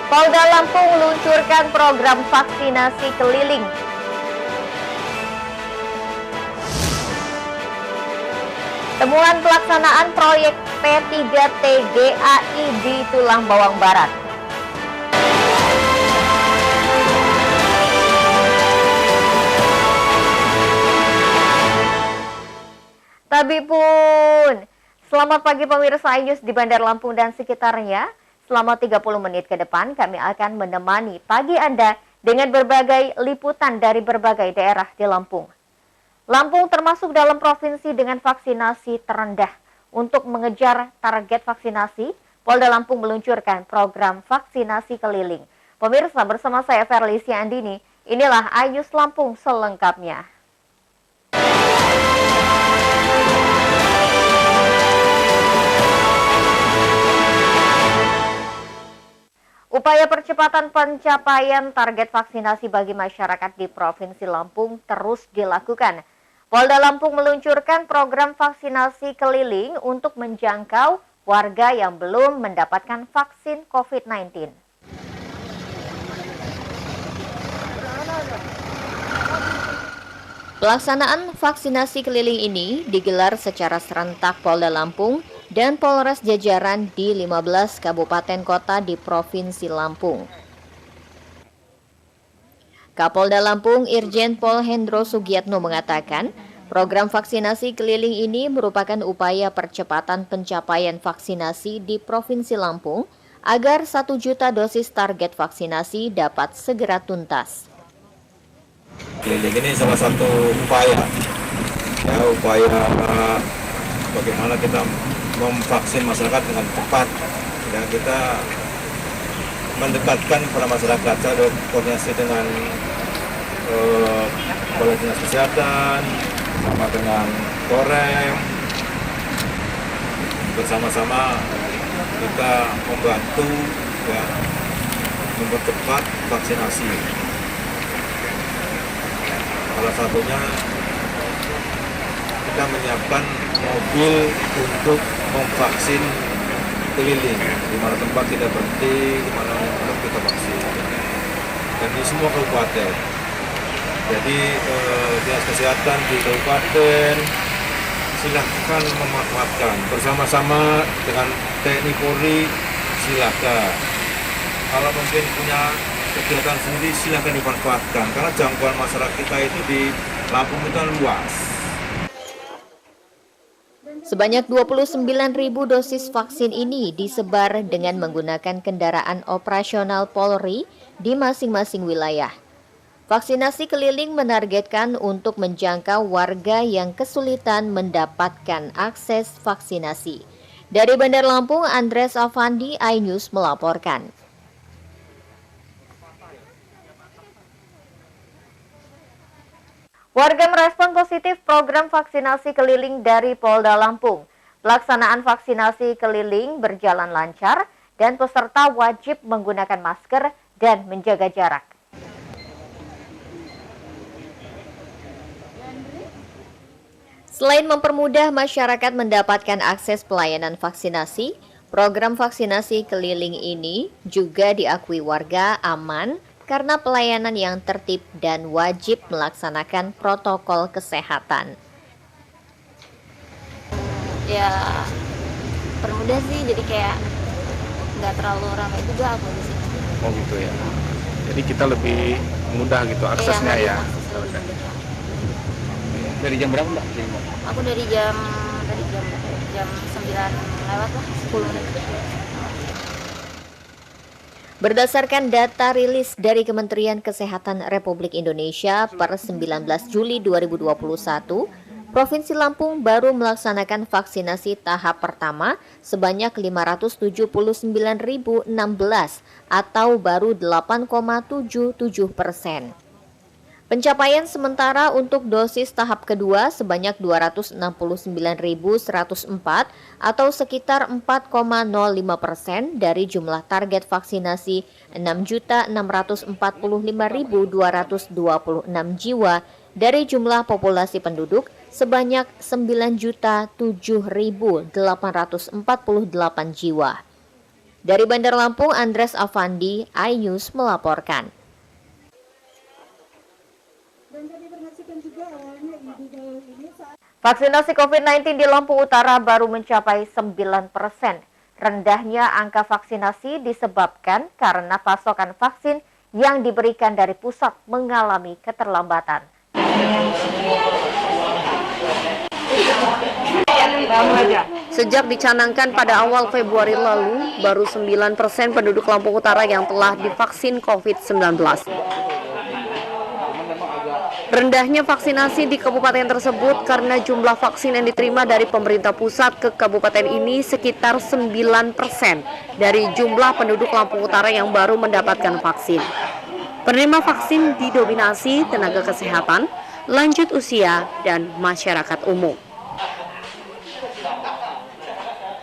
Polda Lampung meluncurkan program vaksinasi keliling. Temuan pelaksanaan proyek P3TGAI di Tulang Bawang Barat. Tabipun, selamat pagi pemirsa iNews di Bandar Lampung dan sekitarnya. Selama 30 menit ke depan kami akan menemani pagi Anda dengan berbagai liputan dari berbagai daerah di Lampung. Lampung termasuk dalam provinsi dengan vaksinasi terendah. Untuk mengejar target vaksinasi, Polda Lampung meluncurkan program vaksinasi keliling. Pemirsa, bersama saya Ferlicia Andini, inilah iNews Lampung selengkapnya. Upaya percepatan pencapaian target vaksinasi bagi masyarakat di Provinsi Lampung terus dilakukan. Polda Lampung meluncurkan program vaksinasi keliling untuk menjangkau warga yang belum mendapatkan vaksin COVID-19. Pelaksanaan vaksinasi keliling ini digelar secara serentak Polda Lampung dan Polres jajaran di 15 kabupaten kota di Provinsi Lampung. Kapolda Lampung Irjen Pol Hendro Sugiatno mengatakan, program vaksinasi keliling ini merupakan upaya percepatan pencapaian vaksinasi di Provinsi Lampung agar 1 juta dosis target vaksinasi dapat segera tuntas. Keliling ini salah satu upaya bagaimana kita memvaksin masyarakat dengan cepat, dan kita mendekatkan pada masyarakat. Saya ada koordinasi dengan Kepala Dinas Kesehatan, sama dengan Korem, bersama-sama kita membantu mempercepat vaksinasi. Salah satunya kita menyiapkan mobil untuk memvaksin keliling, di mana tempat kita berhenti, di mana kita vaksin, dan di semua kabupaten. Jadi Dinas Kesehatan di kabupaten silahkan memanfaatkan bersama-sama dengan TNI Polri, silahkan. Kalau mungkin punya kegiatan sendiri silahkan dimanfaatkan, karena jangkauan masyarakat kita itu di Lampung itu luas. Sebanyak 29.000 dosis vaksin ini disebar dengan menggunakan kendaraan operasional Polri di masing-masing wilayah. Vaksinasi keliling menargetkan untuk menjangkau warga yang kesulitan mendapatkan akses vaksinasi. Dari Bandar Lampung, Andres Avandi, iNews melaporkan. Warga merespon positif program vaksinasi keliling dari Polda Lampung. Pelaksanaan vaksinasi keliling berjalan lancar dan peserta wajib menggunakan masker dan menjaga jarak. Selain mempermudah masyarakat mendapatkan akses pelayanan vaksinasi, program vaksinasi keliling ini juga diakui warga aman karena pelayanan yang tertib dan wajib melaksanakan protokol kesehatan. Ya, permudah sih, jadi kayak nggak terlalu ramai juga aku di sini. Oh gitu ya. Jadi kita lebih mudah gitu aksesnya ya. Dari jam berapa Mbak? Aku dari jam 9 lewat lah, 10 menit. Berdasarkan data rilis dari Kementerian Kesehatan Republik Indonesia per 19 Juli 2021, Provinsi Lampung baru melaksanakan vaksinasi tahap pertama sebanyak 579.016 atau baru 8,77%. Pencapaian sementara untuk dosis tahap kedua sebanyak 269.104 atau sekitar 4,05% dari jumlah target vaksinasi 6.645.226 jiwa dari jumlah populasi penduduk sebanyak 9.007.848 jiwa. Dari Bandar Lampung, Andres Avandi, iNews melaporkan. Vaksinasi COVID-19 di Lampung Utara baru mencapai 9%. Rendahnya angka vaksinasi disebabkan karena pasokan vaksin yang diberikan dari pusat mengalami keterlambatan. Sejak dicanangkan pada awal Februari lalu, baru 9% penduduk Lampung Utara yang telah divaksin COVID-19. Rendahnya vaksinasi di kabupaten tersebut karena jumlah vaksin yang diterima dari pemerintah pusat ke kabupaten ini sekitar 9% dari jumlah penduduk Lampung Utara yang baru mendapatkan vaksin. Penerima vaksin didominasi tenaga kesehatan, lanjut usia, dan masyarakat umum.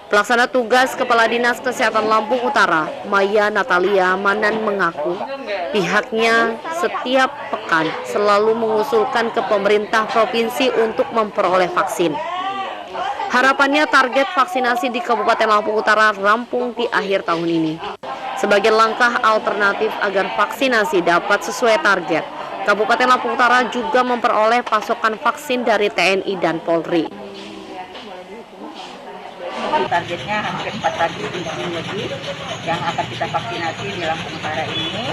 Pelaksana tugas Kepala Dinas Kesehatan Lampung Utara, Maya Natalia Manan mengaku pihaknya setiap pekan selalu mengusulkan ke pemerintah provinsi untuk memperoleh vaksin. Harapannya target vaksinasi di Kabupaten Lampung Utara rampung di akhir tahun ini. Sebagai langkah alternatif agar vaksinasi dapat sesuai target, Kabupaten Lampung Utara juga memperoleh pasokan vaksin dari TNI dan Polri. Targetnya hampir 400.000 lebih yang akan kita vaksinasi di Lampung Utara ini,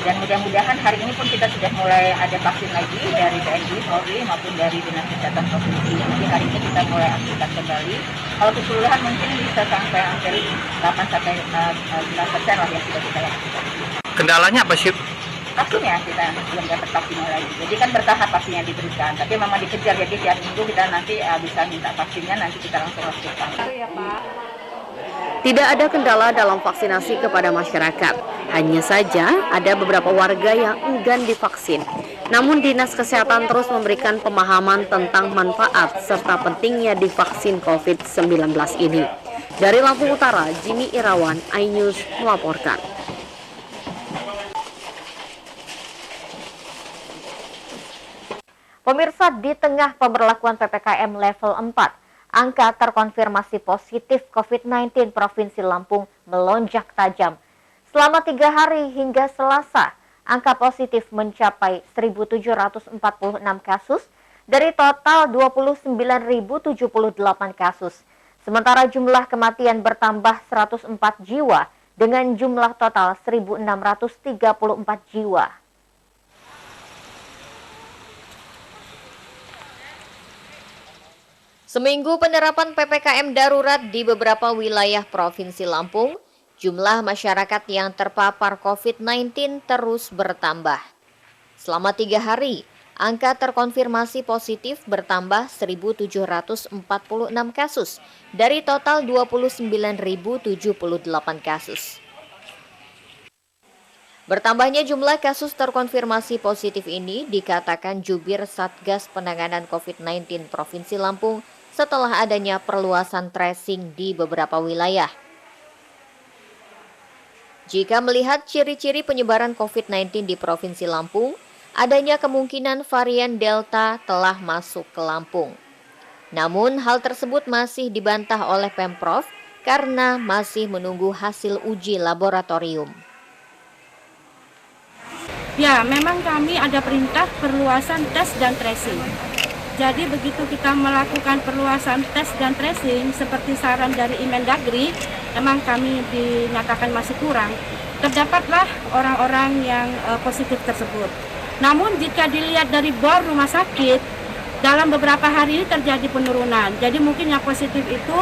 dan mudah-mudahan hari ini pun kita sudah mulai ada vaksin lagi dari TNI, Polri maupun dari Dinas Kesehatan Provinsi. Jadi hari ini kita mulai aktifkan kembali. Kalau keseluruhan mungkin bisa sampai hampir 8-9% lah yang sudah kita lakukan. Kendalanya apa sih? Vaksinnya kita belum dapat vaksin lagi. Jadi kan bertahap vaksinnya diberikan, tapi memang dikejar, jadi tiap minggu kita nanti bisa minta vaksinnya, nanti kita langsung lakukan. Tidak ada kendala dalam vaksinasi kepada masyarakat. Hanya saja ada beberapa warga yang enggan divaksin. Namun Dinas Kesehatan terus memberikan pemahaman tentang manfaat serta pentingnya divaksin COVID-19 ini. Dari Lampung Utara, Jimmy Irawan, iNews melaporkan. Pemirsa, di tengah pemberlakuan PPKM level 4, angka terkonfirmasi positif COVID-19 Provinsi Lampung melonjak tajam. Selama 3 hari hingga Selasa, angka positif mencapai 1.746 kasus dari total 29.078 kasus. Sementara jumlah kematian bertambah 104 jiwa dengan jumlah total 1.634 jiwa. Seminggu penerapan PPKM darurat di beberapa wilayah Provinsi Lampung, jumlah masyarakat yang terpapar COVID-19 terus bertambah. Selama 3 hari, angka terkonfirmasi positif bertambah 1.746 kasus dari total 29.078 kasus. Bertambahnya jumlah kasus terkonfirmasi positif ini dikatakan Jubir Satgas Penanganan COVID-19 Provinsi Lampung setelah adanya perluasan tracing di beberapa wilayah. Jika melihat ciri-ciri penyebaran COVID-19 di Provinsi Lampung, adanya kemungkinan varian Delta telah masuk ke Lampung. Namun hal tersebut masih dibantah oleh Pemprov karena masih menunggu hasil uji laboratorium. Ya, memang kami ada perintah perluasan tes dan tracing. Jadi begitu kita melakukan perluasan tes dan tracing seperti saran dari Imendagri, memang kami dinyatakan masih kurang. Terdapatlah orang-orang yang positif tersebut. Namun jika dilihat dari bor rumah sakit, dalam beberapa hari ini terjadi penurunan. Jadi mungkin yang positif itu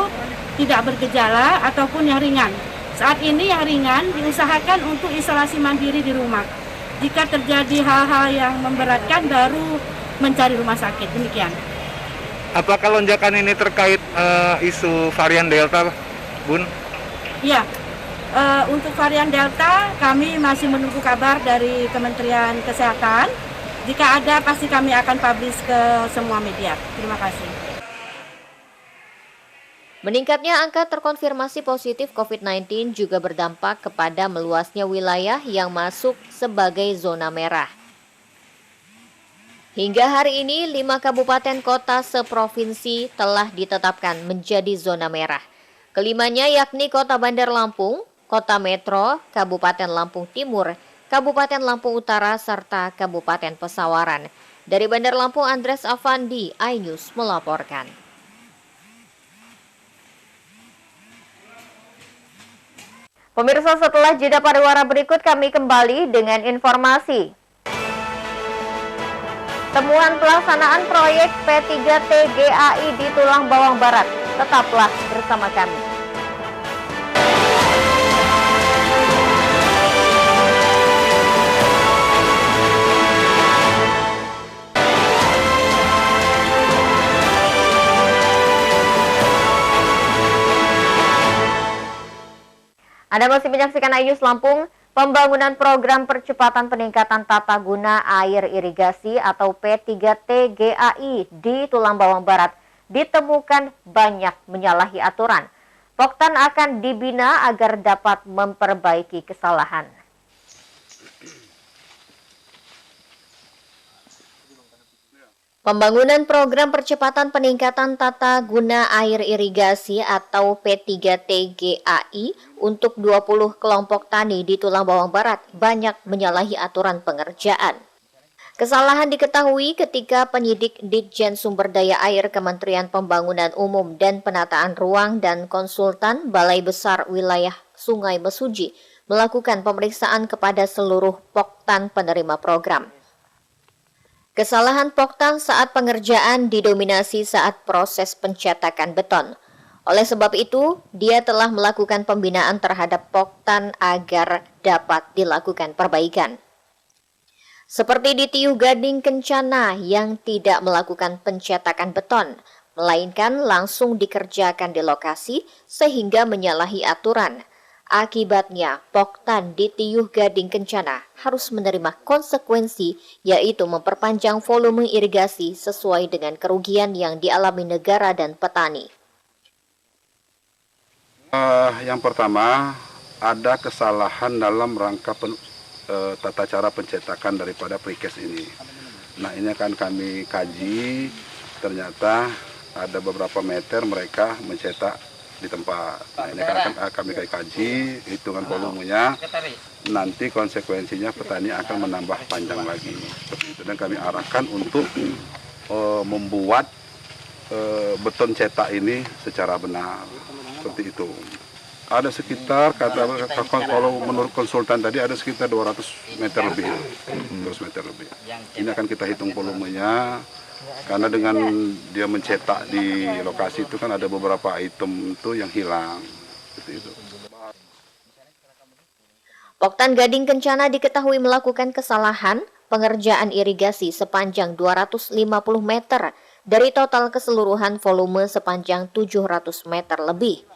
tidak bergejala ataupun yang ringan. Saat ini yang ringan diusahakan untuk isolasi mandiri di rumah. Jika terjadi hal-hal yang memberatkan baru mencari rumah sakit, demikian. Apakah lonjakan ini terkait isu varian Delta, Bun? Iya, untuk varian Delta kami masih menunggu kabar dari Kementerian Kesehatan. Jika ada pasti kami akan publish ke semua media. Terima kasih. Meningkatnya angka terkonfirmasi positif COVID-19 juga berdampak kepada meluasnya wilayah yang masuk sebagai zona merah. Hingga hari ini, 5 kabupaten kota seprovinsi telah ditetapkan menjadi zona merah. Kelimanya yakni Kota Bandar Lampung, Kota Metro, Kabupaten Lampung Timur, Kabupaten Lampung Utara, serta Kabupaten Pesawaran. Dari Bandar Lampung, Andres Avandi, iNews melaporkan. Pemirsa, setelah jeda pariwara berikut kami kembali dengan informasi. Temuan pelaksanaan proyek P3T GAI di Tulang Bawang Barat. Tetaplah bersama kami. Anda masih menyaksikan iNews Lampung. Pembangunan program percepatan peningkatan tata guna air irigasi atau P3T GAI di Tulang Bawang Barat ditemukan banyak menyalahi aturan. Poktan akan dibina agar dapat memperbaiki kesalahan. Pembangunan program percepatan peningkatan tata guna air irigasi atau P3T GAI untuk 20 kelompok tani di Tulang Bawang Barat banyak menyalahi aturan pengerjaan. Kesalahan diketahui ketika penyidik Ditjen Sumber Daya Air Kementerian Pembangunan Umum dan Penataan Ruang dan konsultan Balai Besar Wilayah Sungai Mesuji melakukan pemeriksaan kepada seluruh poktan penerima program. Kesalahan poktan saat pengerjaan didominasi saat proses pencetakan beton. Oleh sebab itu, dia telah melakukan pembinaan terhadap poktan agar dapat dilakukan perbaikan. Seperti di Tiuh Gading Kencana yang tidak melakukan pencetakan beton, melainkan langsung dikerjakan di lokasi sehingga menyalahi aturan. Akibatnya, poktan di Tiuh Gading Kencana harus menerima konsekuensi, yaitu memperpanjang volume irigasi sesuai dengan kerugian yang dialami negara dan petani. Yang pertama, ada kesalahan dalam rangka tata cara pencetakan daripada precast ini. Nah, ini akan kami kaji, ternyata ada beberapa meter mereka mencetak di tempat. Nah, ini akan kami kaji, hitungan volumenya, nanti konsekuensinya petani akan menambah panjang lagi. Seperti itu. Dan kami arahkan untuk membuat beton cetak ini secara benar. Seperti itu. Ada sekitar, kalau menurut konsultan tadi ada sekitar 200 meter lebih. 200 meter lebih. Ini akan kita hitung volumenya. Karena dengan dia mencetak di lokasi itu kan ada beberapa item itu yang hilang. Itu. Poktan Gading Kencana diketahui melakukan kesalahan pengerjaan irigasi sepanjang 250 meter dari total keseluruhan volume sepanjang 700 meter lebih.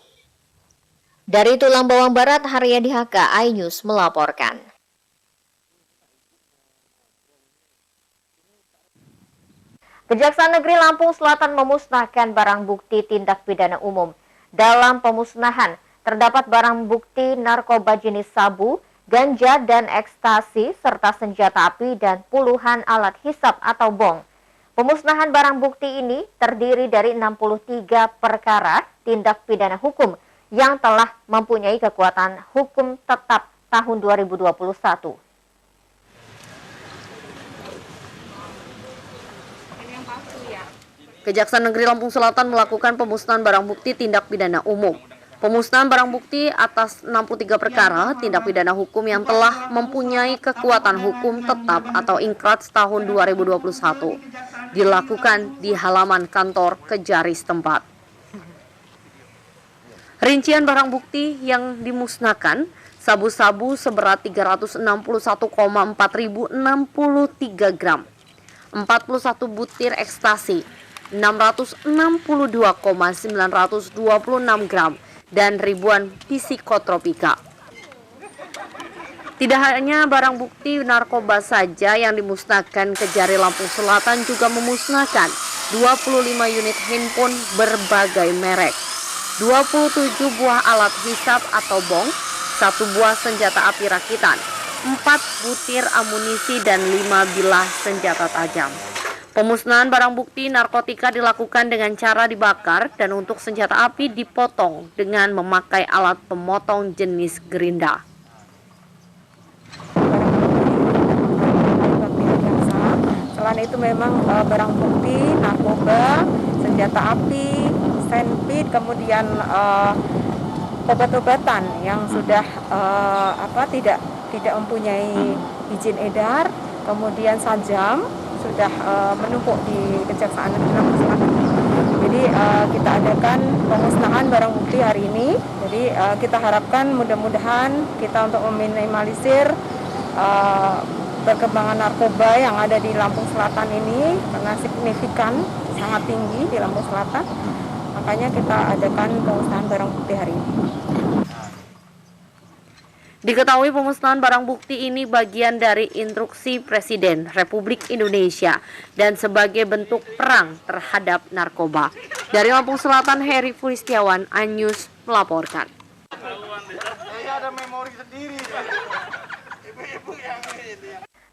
Dari Tulang Bawang Barat, Haryadi Haka, iNews melaporkan. Kejaksaan Negeri Lampung Selatan memusnahkan barang bukti tindak pidana umum. Dalam pemusnahan, terdapat barang bukti narkoba jenis sabu, ganja dan ekstasi, serta senjata api dan puluhan alat hisap atau bong. Pemusnahan barang bukti ini terdiri dari 63 perkara tindak pidana hukum yang telah mempunyai kekuatan hukum tetap tahun 2021. Kejaksaan Negeri Lampung Selatan melakukan pemusnahan barang bukti tindak pidana umum. Pemusnahan barang bukti atas 63 perkara tindak pidana hukum yang telah mempunyai kekuatan hukum tetap atau inkrats tahun 2021 dilakukan di halaman kantor Kejari setempat. Rincian barang bukti yang dimusnahkan: sabu-sabu seberat 361,4.063 gram, 41 butir ekstasi, 662,926 gram, dan ribuan psikotropika. Tidak hanya barang bukti narkoba saja yang dimusnahkan, Kejari Lampung Selatan juga memusnahkan 25 unit handphone berbagai merek, 27 buah alat hisap atau bong, 1 buah senjata api rakitan, 4 butir amunisi, dan 5 bilah senjata tajam. Pemusnahan barang bukti narkotika dilakukan dengan cara dibakar dan untuk senjata api dipotong dengan memakai alat pemotong jenis gerinda. Selain itu memang barang bukti narkoba, senjata api, sandpit, kemudian obat-obatan yang sudah tidak mempunyai izin edar, kemudian sajam sudah menumpuk di Kejaksaan Negeri Lampung Selatan. Jadi kita adakan pemusnahan barang bukti hari ini. Jadi kita harapkan mudah-mudahan kita untuk meminimalisir perkembangan narkoba yang ada di Lampung Selatan ini karena signifikan sangat tinggi di Lampung Selatan. Makanya kita adakan pemusnahan barang bukti hari ini. Diketahui pemusnahan barang bukti ini bagian dari instruksi Presiden Republik Indonesia dan sebagai bentuk perang terhadap narkoba. Dari Lampung Selatan, Heri Fulistiawan, Anyus melaporkan.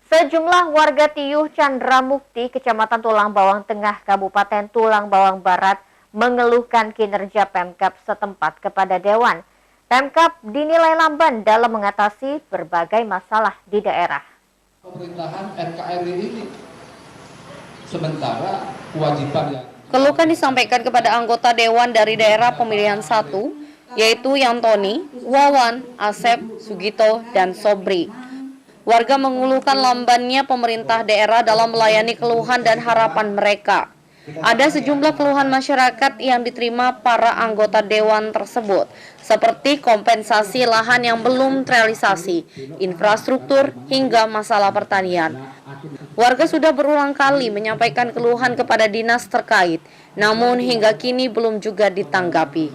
Sejumlah warga Tiyuh Chandramukti, Kecamatan Tulang Bawang Tengah, Kabupaten Tulang Bawang Barat, mengeluhkan kinerja Pemkab setempat kepada Dewan. Pemkab dinilai lamban dalam mengatasi berbagai masalah di daerah. Pemerintahan NKRI ini sementara kewajiban yang Keluhkan disampaikan kepada anggota Dewan dari daerah pemilihan 1, yaitu Yantoni, Wawan, Asep, Sugito, dan Sobri. Warga mengeluhkan lambannya pemerintah daerah dalam melayani keluhan dan harapan mereka. Ada sejumlah keluhan masyarakat yang diterima para anggota Dewan tersebut, seperti kompensasi lahan yang belum terrealisasi, infrastruktur, hingga masalah pertanian. Warga sudah berulang kali menyampaikan keluhan kepada dinas terkait, namun hingga kini belum juga ditanggapi.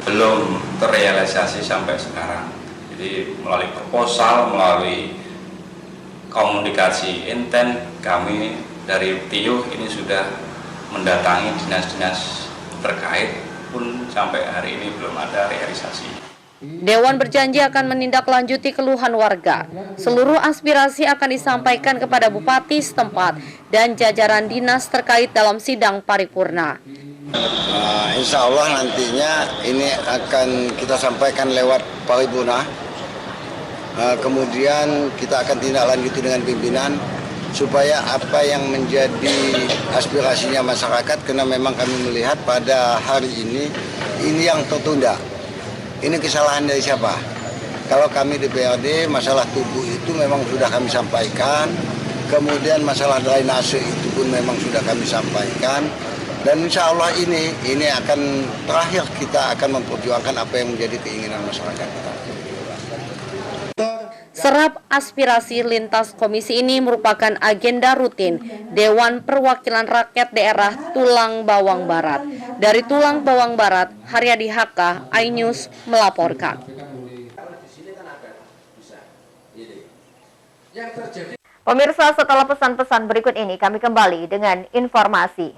Belum terrealisasi sampai sekarang. Jadi melalui proposal, melalui komunikasi intent, kami dari Tiyuh ini sudah mendatangi dinas-dinas terkait, pun sampai hari ini belum ada realisasi. Dewan berjanji akan menindaklanjuti keluhan warga. Seluruh aspirasi akan disampaikan kepada bupati setempat dan jajaran dinas terkait dalam sidang paripurna. Insya Allah nantinya ini akan kita sampaikan lewat paripurna. Kemudian kita akan tindak lanjuti dengan pimpinan supaya apa yang menjadi aspirasinya masyarakat, karena memang kami melihat pada hari ini yang tertunda. Ini kesalahan dari siapa? Kalau kami DPRD, masalah tubuh itu memang sudah kami sampaikan, kemudian masalah drainase itu pun memang sudah kami sampaikan, dan insya Allah ini akan terakhir kita akan memperjuangkan apa yang menjadi keinginan masyarakat kita. Serap aspirasi lintas komisi ini merupakan agenda rutin Dewan Perwakilan Rakyat Daerah Tulang Bawang Barat. Dari Tulang Bawang Barat, Haryadi Haka, iNews melaporkan. Pemirsa, setelah pesan-pesan berikut ini kami kembali dengan informasi.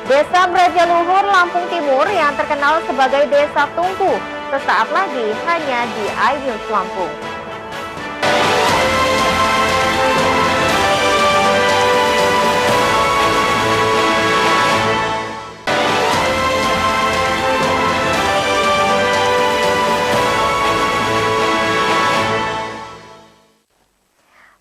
Desa Brajaluhur, Lampung Timur yang terkenal sebagai Desa Tungku, sesaat lagi hanya di iNews Lampung.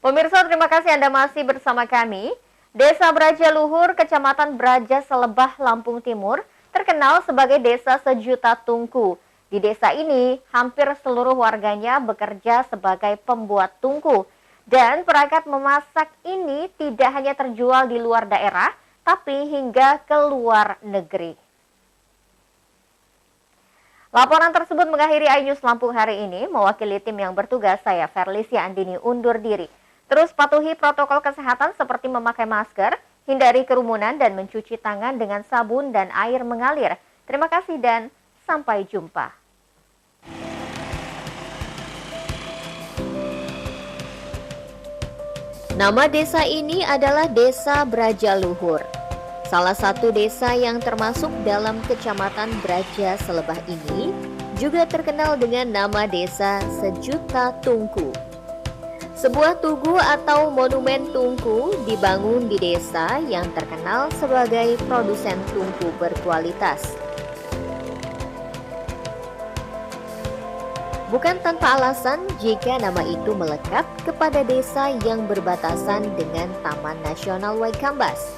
Pemirsa, terima kasih Anda masih bersama kami. Desa Brajaluhur, Kecamatan Braja Selebah, Lampung Timur, terkenal sebagai Desa Sejuta Tungku. Di desa ini, hampir seluruh warganya bekerja sebagai pembuat tungku. Dan perangkat memasak ini tidak hanya terjual di luar daerah, tapi hingga ke luar negeri. Laporan tersebut mengakhiri iNews Lampung hari ini. Mewakili tim yang bertugas, saya Ferlisia Andini undur diri. Terus patuhi protokol kesehatan seperti memakai masker, hindari kerumunan dan mencuci tangan dengan sabun dan air mengalir. Terima kasih dan sampai jumpa. Nama desa ini adalah Desa Brajaluhur. Salah satu desa yang termasuk dalam Kecamatan Braja Selebah ini juga terkenal dengan nama Desa Sejuta Tungku. Sebuah tugu atau monumen tungku dibangun di desa yang terkenal sebagai produsen tungku berkualitas. Bukan tanpa alasan jika nama itu melekat kepada desa yang berbatasan dengan Taman Nasional Waikambas.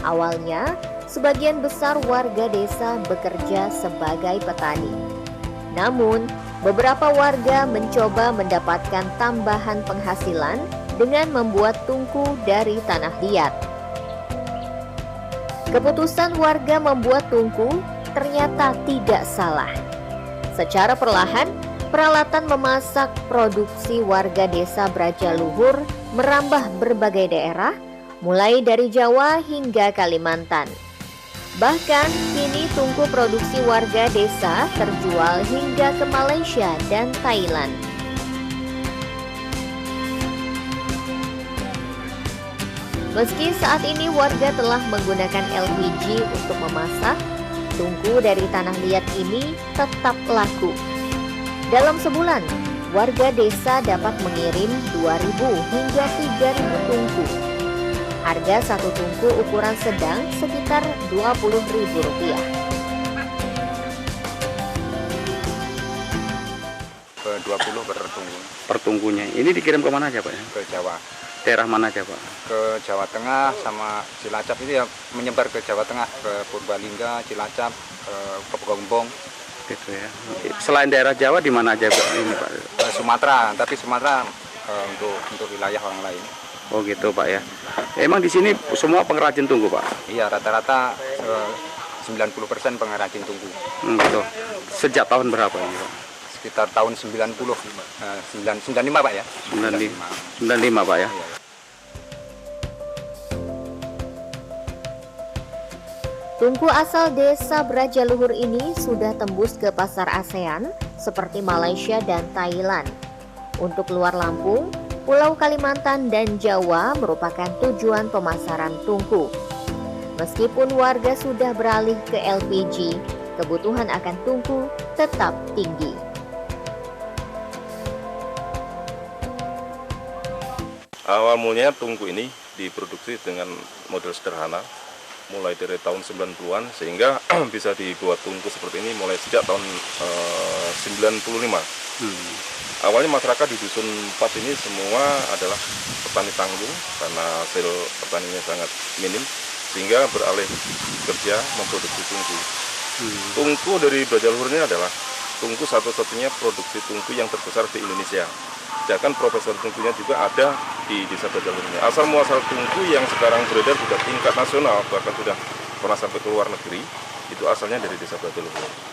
Awalnya, sebagian besar warga desa bekerja sebagai petani. Namun, beberapa warga mencoba mendapatkan tambahan penghasilan dengan membuat tungku dari tanah liat. Keputusan warga membuat tungku ternyata tidak salah. Secara perlahan, peralatan memasak produksi warga desa Brajaluhur merambah berbagai daerah, mulai dari Jawa hingga Kalimantan. Bahkan kini tungku produksi warga desa terjual hingga ke Malaysia dan Thailand. Meski saat ini warga telah menggunakan LPG untuk memasak, tungku dari tanah liat ini tetap laku. Dalam sebulan, warga desa dapat mengirim 2.000 hingga 3.000 tungku. Harga satu tungku ukuran sedang sekitar Rp20.000. Ke 20 per tungku. Per tungkunya. Ini dikirim ke mana aja, Pak? Ke Jawa. Daerah mana aja, Pak? Ke Jawa Tengah sama Cilacap itu ya, menyebar ke Jawa Tengah, ke Purbalingga, Cilacap, ke Pegombong. Gitu ya. Selain daerah Jawa di mana aja, Pak? Ini, Pak? Sumatera, tapi Sumatera untuk wilayah orang lain. Oh gitu, Pak ya. Emang di sini semua pengrajin tungku, Pak? Iya, rata-rata 90% pengrajin tungku. Gitu. Sejak tahun berapa ini, Pak? Sekitar tahun 95, Pak ya. 95, Pak ya. Iya. Tungku asal desa Brajaluhur ini sudah tembus ke pasar ASEAN seperti Malaysia dan Thailand. Untuk luar Lampung, Pulau Kalimantan dan Jawa merupakan tujuan pemasaran tungku. Meskipun warga sudah beralih ke LPG, kebutuhan akan tungku tetap tinggi. Awal mulanya tungku ini diproduksi dengan model sederhana, mulai dari tahun 90-an, sehingga bisa dibuat tungku seperti ini mulai sejak tahun 95. Awalnya masyarakat di Dusun 4 ini semua adalah petani tanggung karena hasil pertaniannya sangat minim, sehingga beralih kerja memproduksi tungku. Tungku dari Brajaluhur ini adalah tungku satu-satunya produksi tungku yang terbesar di Indonesia. Sedangkan profesor tungkunya juga ada di desa Brajaluhur ini. Asal muasal tungku yang sekarang beredar sudah tingkat nasional, bahkan sudah pernah sampai ke luar negeri, itu asalnya dari desa Brajaluhur.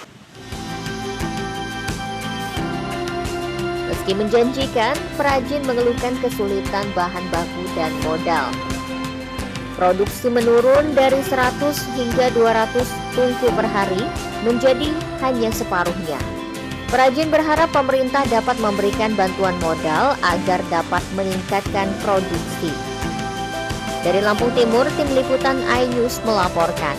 Meski menjanjikan, perajin mengeluhkan kesulitan bahan baku dan modal. Produksi menurun dari 100 hingga 200 tungku per hari menjadi hanya separuhnya. Perajin berharap pemerintah dapat memberikan bantuan modal agar dapat meningkatkan produksi. Dari Lampung Timur, Tim Liputan iNews melaporkan.